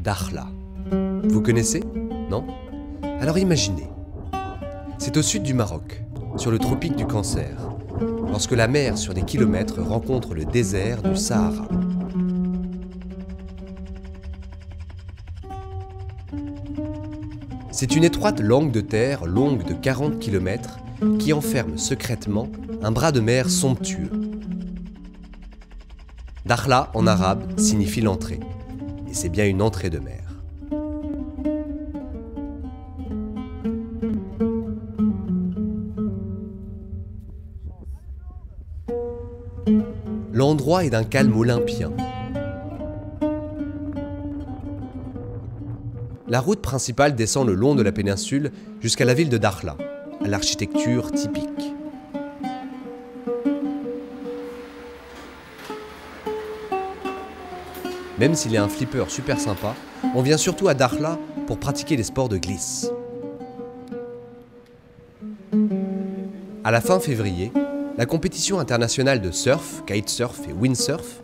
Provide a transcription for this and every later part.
Dakhla. Vous connaissez? Non? Alors imaginez. C'est au sud du Maroc, sur le tropique du Cancer, lorsque la mer sur des kilomètres rencontre le désert du Sahara. C'est une étroite langue de terre longue de 40 km qui enferme secrètement un bras de mer somptueux. Dakhla, en arabe, signifie l'entrée. Et c'est bien une entrée de mer. L'endroit est d'un calme olympien. La route principale descend le long de la péninsule jusqu'à la ville de Dakhla, à l'architecture typique. Même s'il y a un flipper super sympa, on vient surtout à Dakhla pour pratiquer les sports de glisse. À la fin février, la compétition internationale de surf, kitesurf et windsurf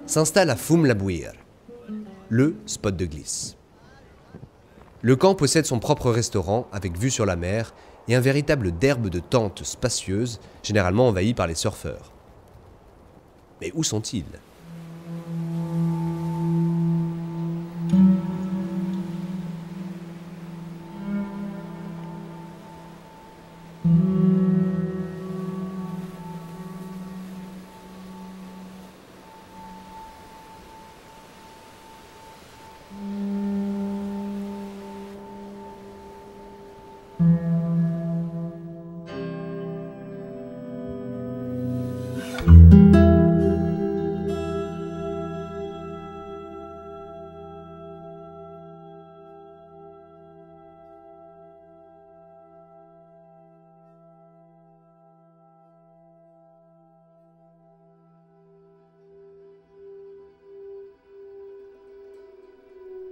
s'installe à Foum Labouir, le spot de glisse. Le camp possède son propre restaurant avec vue sur la mer et un véritable derbe de tentes spacieuses, généralement envahies par les surfeurs. Mais où sont-ils ?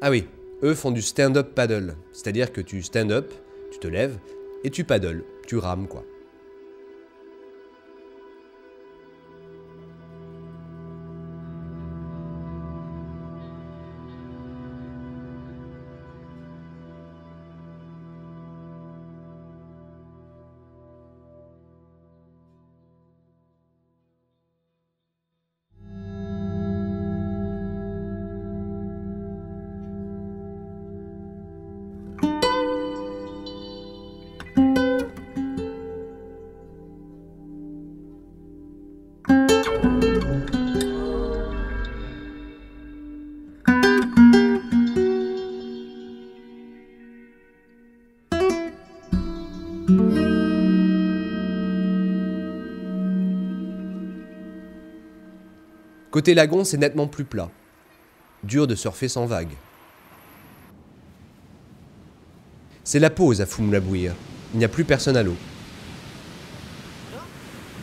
Ah oui, eux font du stand-up paddle, c'est-à-dire que tu stand-up, tu te lèves, et tu paddles, tu rames quoi. Côté lagon, c'est nettement plus plat. Dur de surfer sans vagues. C'est la pause à Foum Labouir. Il n'y a plus personne à l'eau.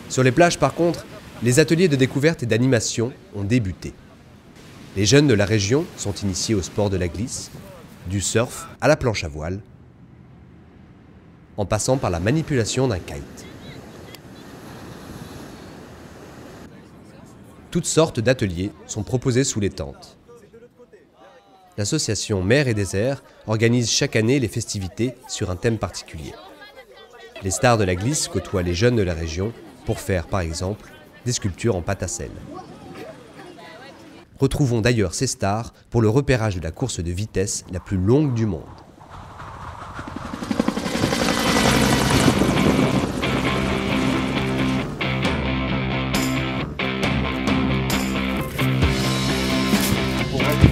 Sur les plages, par contre, les ateliers de découverte et d'animation ont débuté. Les jeunes de la région sont initiés au sport de la glisse, du surf à la planche à voile, en passant par la manipulation d'un kite. Toutes sortes d'ateliers sont proposés sous les tentes. L'association Mer et Désert organise chaque année les festivités sur un thème particulier. Les stars de la glisse côtoient les jeunes de la région pour faire, par exemple, des sculptures en pâte à sel. Retrouvons d'ailleurs ces stars pour le repérage de la course de vitesse la plus longue du monde.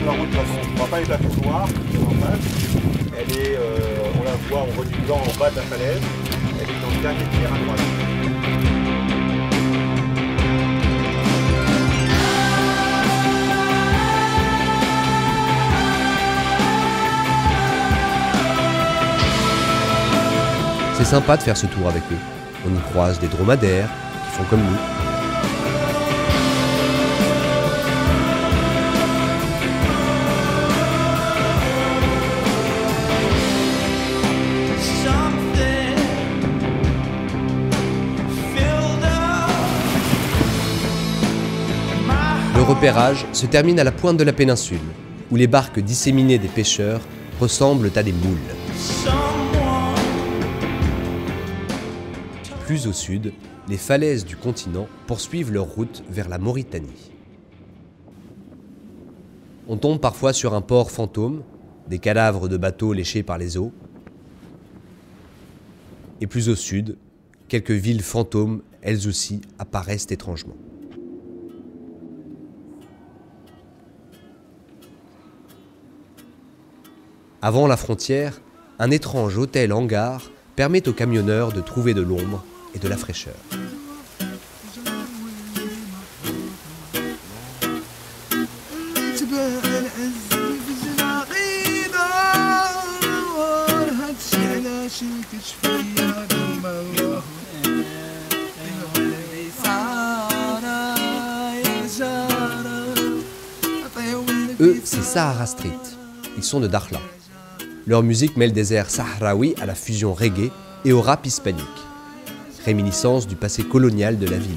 La route, on ne voit pas les plateaux noirs qui sont en face. Elle est, on la voit en reculant en bas de la falaise. Elle est dans le dernier tiers à droite. C'est sympa de faire ce tour avec eux. On y croise des dromadaires qui font comme nous. Le repérage se termine à la pointe de la péninsule, où les barques disséminées des pêcheurs ressemblent à des moules. Plus au sud, les falaises du continent poursuivent leur route vers la Mauritanie. On tombe parfois sur un port fantôme, des cadavres de bateaux léchés par les eaux. Et plus au sud, quelques villes fantômes, elles aussi, apparaissent étrangement. Avant la frontière, un étrange hôtel-hangar permet aux camionneurs de trouver de l'ombre et de la fraîcheur. Eux, c'est Sahara Street. Ils sont de Dakhla. Leur musique mêle des airs sahraouis à la fusion reggae et au rap hispanique, réminiscence du passé colonial de la ville.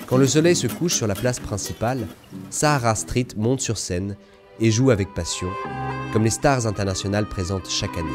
Quand le soleil se couche sur la place principale, Sahara Street monte sur scène et joue avec passion, comme les stars internationales présentes chaque année.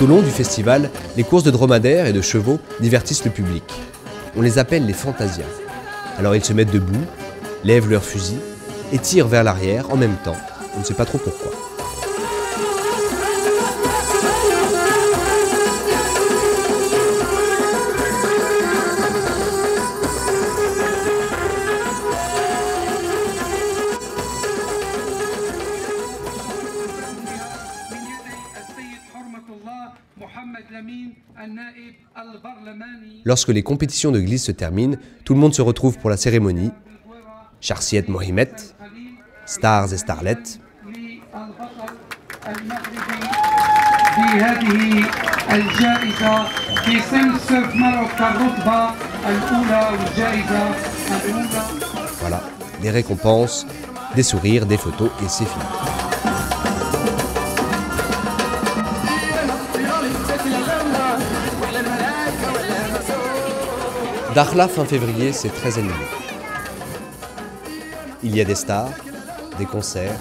Tout au long du festival, les courses de dromadaires et de chevaux divertissent le public. On les appelle les fantasias. Alors ils se mettent debout, lèvent leurs fusils et tirent vers l'arrière en même temps. On ne sait pas trop pourquoi. Lorsque les compétitions de glisse se terminent, tout le monde se retrouve pour la cérémonie. Charsiet Mohamed, stars et starlettes. Voilà, des récompenses, des sourires, des photos et c'est fini. Dakhla fin février, c'est très animé. Il y a des stars, des concerts,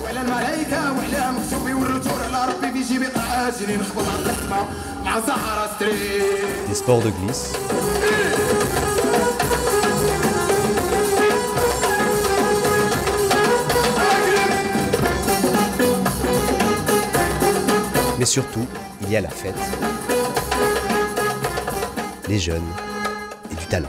des sports de glisse, mais surtout, il y a la fête, les jeunes et du talent.